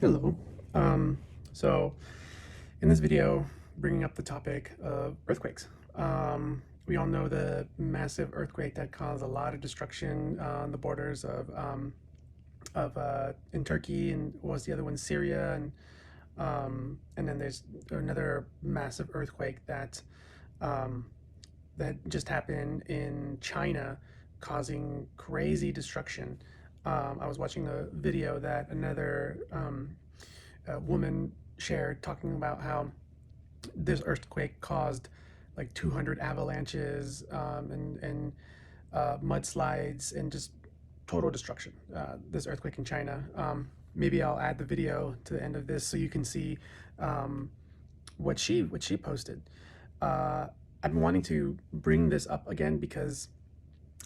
Hello. Um, so in this video, bringing up the topic of earthquakes. We all know the massive earthquake that caused a lot of destruction on the borders of in Turkey, and what was the other one, Syria, and then there's another massive earthquake um, that just happened in China, causing crazy destruction. I was watching a video that another woman shared, talking about how this earthquake caused like 200 avalanches, and mudslides and just total destruction. This earthquake in China. Maybe I'll add the video to the end of this so you can see um, what she posted. Uh, I've been wanting to bring this up again because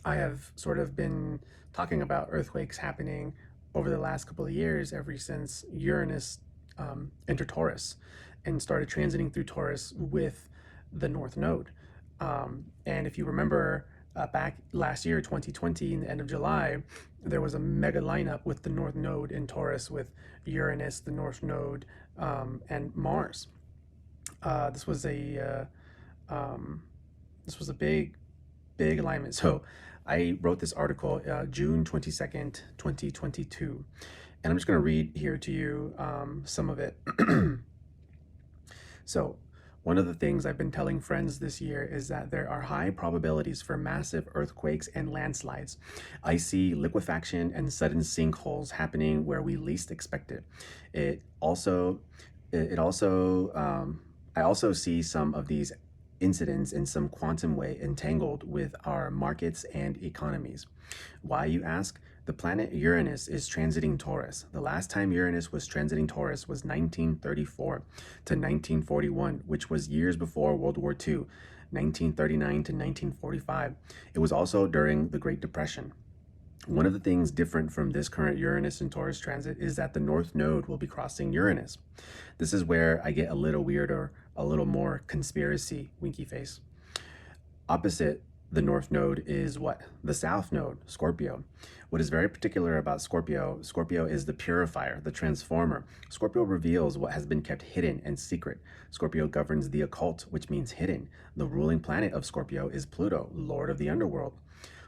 I have sort of been talking about earthquakes happening over the last couple of years, ever since Uranus entered Taurus and started transiting through Taurus with the North Node. And if you remember, back last year, 2020, in the end of July, there was a mega lineup with the North Node in Taurus with Uranus, the North Node, and Mars. Uh, this was a um, this was a big alignment. So I wrote this article June 22nd, 2022, and I'm just going to read here to you some of it. So, one of the things I've been telling friends this year is that there are high probabilities for massive earthquakes and landslides. I see liquefaction and sudden sinkholes happening where we least expect it. It also, it also, I also see some of these incidents in some quantum way entangled with our markets and economies. Why, you ask? The planet Uranus is transiting Taurus. The last time Uranus was transiting Taurus was 1934 to 1941, which was years before World War II, 1939 to 1945. It was also during the Great Depression. One of the things different from this current Uranus and Taurus transit is that the North Node will be crossing Uranus. This is where I get a little weirder, a little more conspiracy, winky face. Opposite the North Node is what? The South Node, Scorpio. What is very particular about Scorpio, Scorpio is the purifier, the transformer. Scorpio reveals what has been kept hidden and secret. Scorpio governs the occult, which means hidden. The ruling planet of Scorpio is Pluto, lord of the underworld.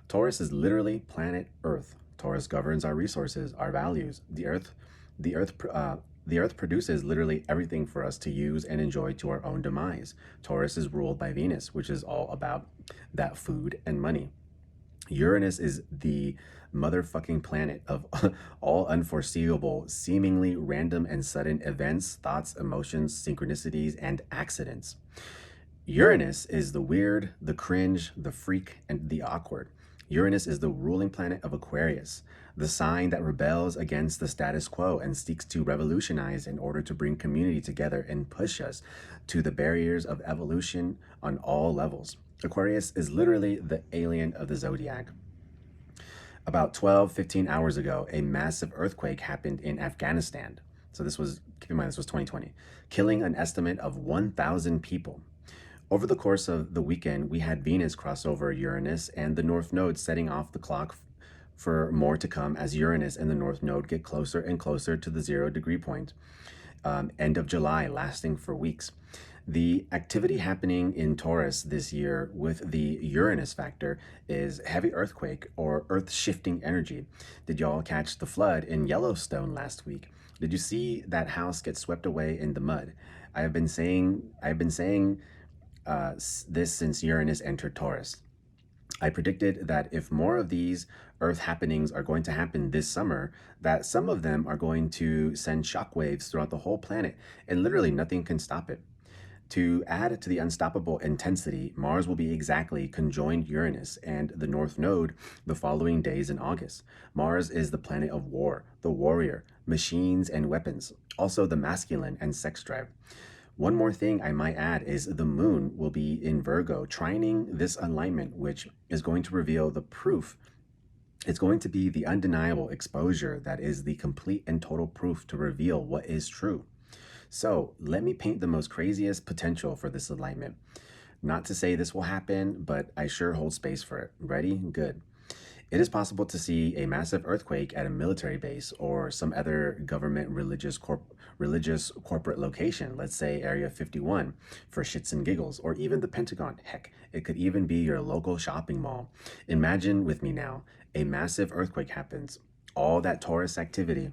Taurus is literally planet Earth. Taurus governs our resources, our values. The Earth, the Earth produces literally everything for us to use and enjoy to our own demise. Taurus is ruled by Venus, which is all about that food and money. Uranus is the motherfucking planet of all unforeseeable, seemingly random and sudden events, thoughts, emotions, synchronicities, and accidents. Uranus is the weird, the cringe, the freak, and the awkward. Uranus is the ruling planet of Aquarius, the sign that rebels against the status quo and seeks to revolutionize in order to bring community together and push us to the barriers of evolution on all levels. Aquarius is literally the alien of the zodiac. About 15 hours ago, a massive earthquake happened in Afghanistan. So keep in mind, this was 2020, killing an estimate of 1,000 people. Over the course of the weekend, we had Venus cross over Uranus and the North Node, setting off the clock for more to come as Uranus and the North Node get closer and closer to the 0 degree point. End of July, lasting for weeks. The activity happening in Taurus this year with the Uranus factor is heavy earthquake or earth shifting energy. Did y'all catch the flood in Yellowstone last week? Did you see that house get swept away in the mud? I've been saying this since Uranus entered Taurus. I predicted that if more of these Earth happenings are going to happen this summer, that some of them are going to send shockwaves throughout the whole planet, and literally nothing can stop it. To add to the unstoppable intensity, Mars will be exactly conjoined Uranus and the North Node the following days in August. Mars is the planet of war, the warrior, machines and weapons, also the masculine and sex drive. One more thing I might add is the moon will be in Virgo, trining this alignment, which is going to reveal the proof. It's going to be the undeniable exposure that is the complete and total proof to reveal what is true. So let me paint the most craziest potential for this alignment. Not to say this will happen, but I sure hold space for it. Ready? Good. It is possible to see a massive earthquake at a military base or some other government religious corporate location, let's say Area 51 for shits and giggles, or even the Pentagon. Heck, it could even be your local shopping mall. Imagine with me now, a massive earthquake happens, all that Taurus activity,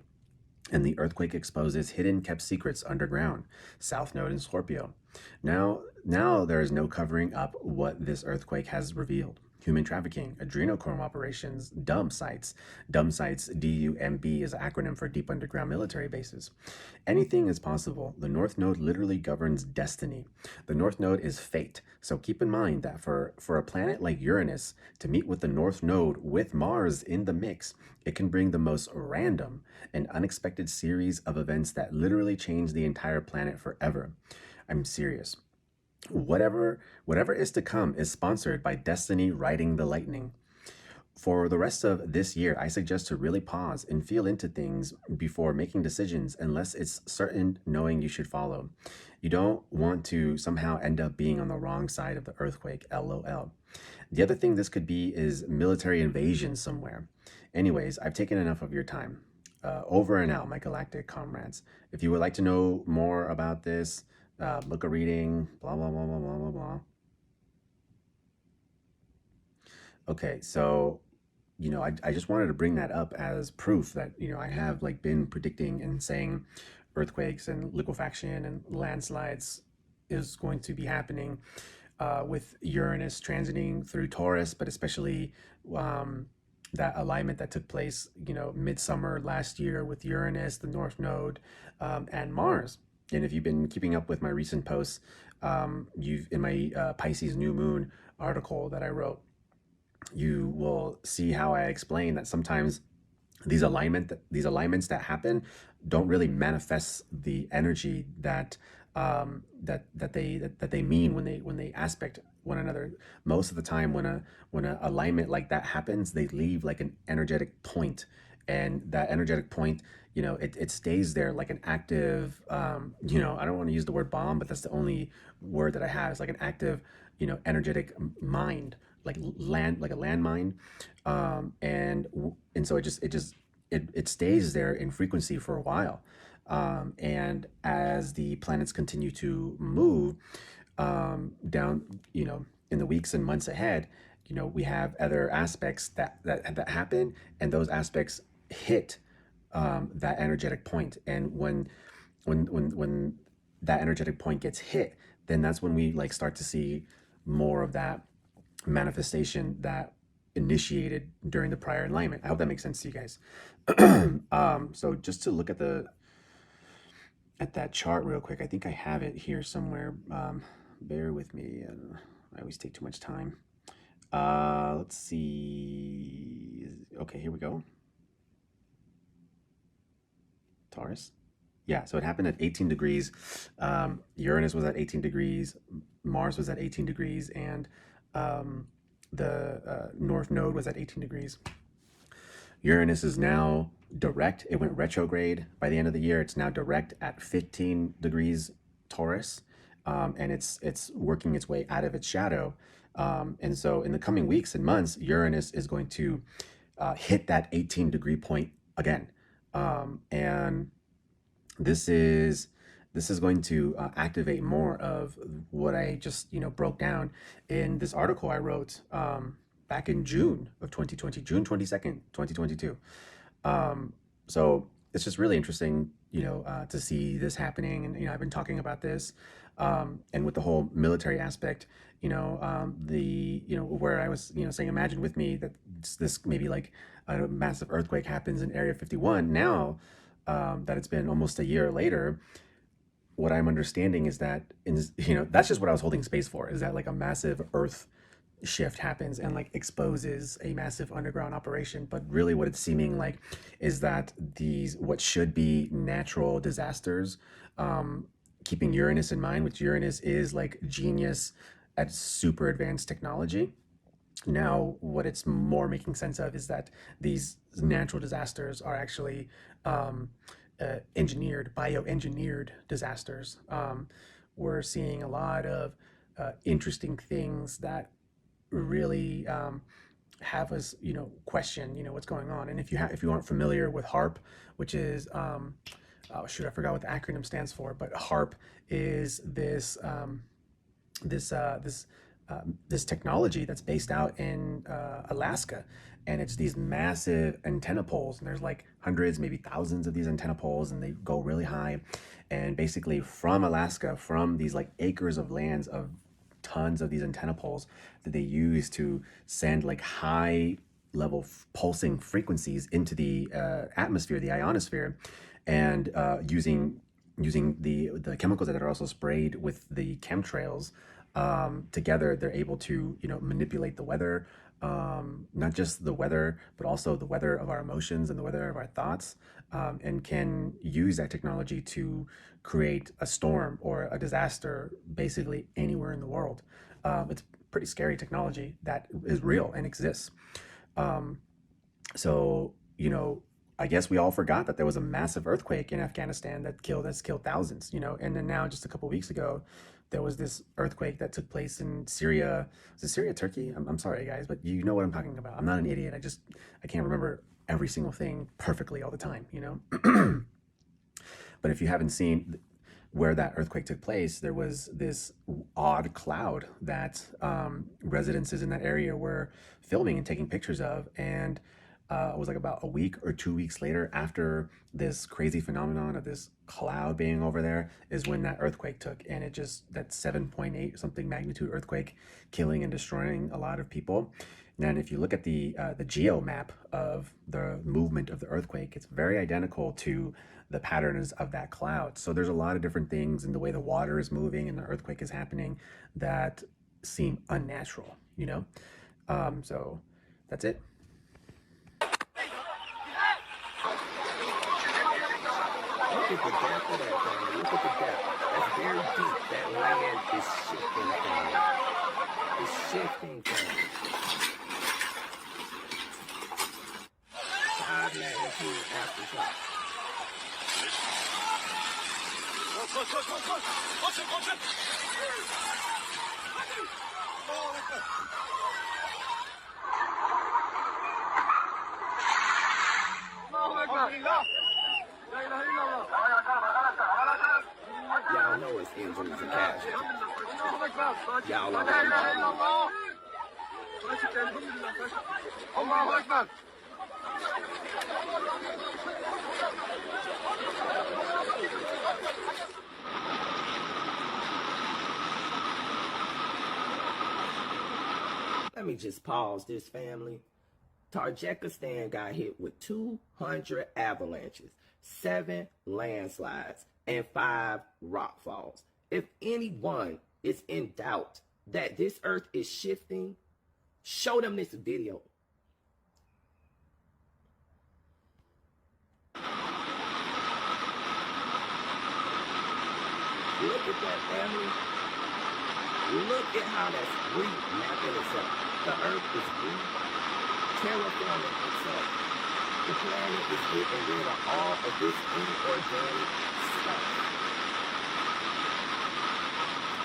and the earthquake exposes hidden kept secrets underground, South Node in Scorpio. Now there is no covering up what this earthquake has revealed. Human trafficking, adrenochrome operations, dump sites. Dump sites, DUMB, is an acronym for deep underground military bases. Anything is possible. The North Node literally governs destiny. The North Node is fate. So keep in mind that for a planet like Uranus to meet with the North Node with Mars in the mix, it can bring the most random and unexpected series of events that literally change the entire planet forever. I'm serious. Whatever is to come is sponsored by Destiny Riding the Lightning. For the rest of this year, I suggest to really pause and feel into things before making decisions unless it's certain knowing you should follow. You don't want to somehow end up being on the wrong side of the earthquake, lol. The other thing this could be is military invasion somewhere. Anyways, I've taken enough of your time. Over and out, my galactic comrades. If you would like to know more about this, book a reading, blah, blah, blah, blah, blah, blah, blah. Okay, so I just wanted to bring that up as proof that I have like been predicting and saying earthquakes and liquefaction and landslides is going to be happening with Uranus transiting through Taurus, but especially that alignment that took place, midsummer last year with Uranus, the North Node, and Mars. And if you've been keeping up with my recent posts, you've in my Pisces new moon article that I wrote, you will see how I explain that sometimes these alignments that happen don't really manifest the energy that they mean when they aspect one another. Most of the time, when a alignment like that happens, they leave like an energetic point, and that energetic point, it stays there like an active. I don't want to use the word bomb, but that's the only word that I have. It's like an active, energetic mind, like a landmine, and so it stays there in frequency for a while. And as the planets continue to move down, in the weeks and months ahead, we have other aspects that happen, and those aspects hit that energetic point. And when that energetic point gets hit, then that's when we like start to see more of that manifestation that initiated during the prior alignment. I hope that makes sense to you guys. So just to look at that chart real quick, I think I have it here somewhere. Bear with me. I always take too much time. Let's see. Okay, here we go. Taurus. Yeah, so it happened at 18 degrees. Uranus was at 18 degrees. Mars was at 18 degrees. And the North Node was at 18 degrees. Uranus is now direct. It went retrograde by the end of the year. It's now direct at 15 degrees Taurus, and it's working its way out of its shadow. And so in the coming weeks and months, Uranus is going to hit that 18-degree point again. And this is going to activate more of what I just broke down in this article I wrote back in June of 2020, June 22nd, 2022. So it's just really interesting, to see this happening. And I've been talking about this, and with the whole military aspect, where I was saying, imagine with me that this maybe like a massive earthquake happens in Area 51 now. That it's been almost a year later, what I'm understanding is that that's just what I was holding space for, is that like a massive earth shift happens and like exposes a massive underground operation. But really what it's seeming like is that these what should be natural disasters, keeping Uranus in mind, which Uranus is like genius at super advanced technology. Now what it's more making sense of is that these natural disasters are actually bioengineered disasters. We're seeing a lot of interesting things that really have us, question, what's going on. And if you aren't familiar with HARP, which is oh shoot, I forgot what the acronym stands for, but HARP is this this technology that's based out in Alaska, and it's these massive antenna poles, and there's like hundreds, maybe thousands of these antenna poles, and they go really high, and basically from Alaska, from these like acres of lands of tons of these antenna poles that they use to send like high level pulsing frequencies into the atmosphere, the ionosphere, and using the chemicals that are also sprayed with the chemtrails together, they're able to manipulate the weather, not just the weather, but also the weather of our emotions and the weather of our thoughts, and can use that technology to create a storm or a disaster basically anywhere in the world. It's pretty scary technology that is real and exists. Um, so, I guess we all forgot that there was a massive earthquake in Afghanistan that's killed thousands, and then now just a couple of weeks ago, there was this earthquake that took place in Syria. Was it Syria, Turkey? I'm sorry, guys, but you know what I'm talking about. I'm not an idiot. I can't remember every single thing perfectly all the time. But if you haven't seen where that earthquake took place, there was this odd cloud that residences in that area were filming and taking pictures of. And it was like about a week or 2 weeks later, after this crazy phenomenon of this cloud being over there, is when that earthquake took. And that 7.8 something magnitude earthquake, killing and destroying a lot of people. And then if you look at the geo map of the movement of the earthquake, it's very identical to the patterns of that cloud. So there's a lot of different things in the way the water is moving and the earthquake is happening that seem unnatural. So that's it. Look at the depth of that, family. Look at the depth. That's very deep. That land is shifting, family. It's shifting, family. 5 magnitude aftershock. Y'all know it's injuries and casualties. Y'all already know. Let me just pause this, family. Tajikistan got hit with 200 avalanches, 7 landslides, and 5 rock falls. If anyone is in doubt that this earth is shifting, show them this video. Look at that, family. Look at how that's remapping itself. The earth is terraforming itself. The planet is getting rid of all of this inorganic stuff.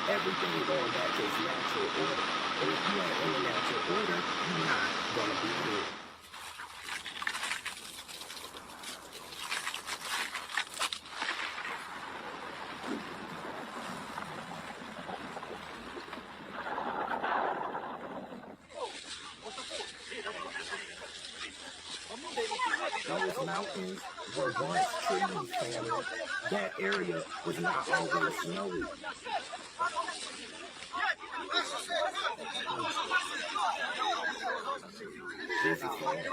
Everything going back to its natural order. And if you ain't in the natural order, you're not gonna be here. Those mountains were once trees, family. That area was not always snowy. This is sad.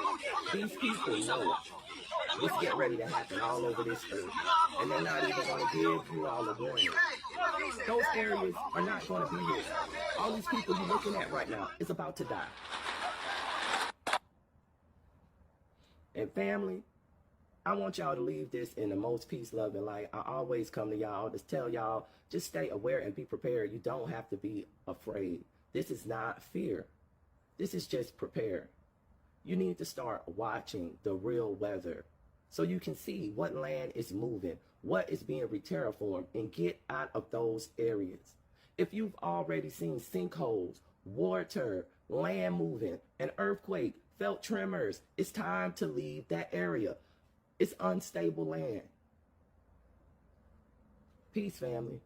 These people know what's getting ready to happen all over this earth. And they're not even going to give you all a warning. Those areas are not going to be here. All these people you're looking at right now is about to die. And family, I want y'all to leave this in the most peace-loving light. I always come to y'all to tell y'all, just stay aware and be prepared. You don't have to be afraid. This is not fear. This is just prepare. You need to start watching the real weather so you can see what land is moving, what is being re-terraformed, and get out of those areas. If you've already seen sinkholes, water land moving, an earthquake, felt tremors. It's time to leave that area. It's unstable land. Peace, family.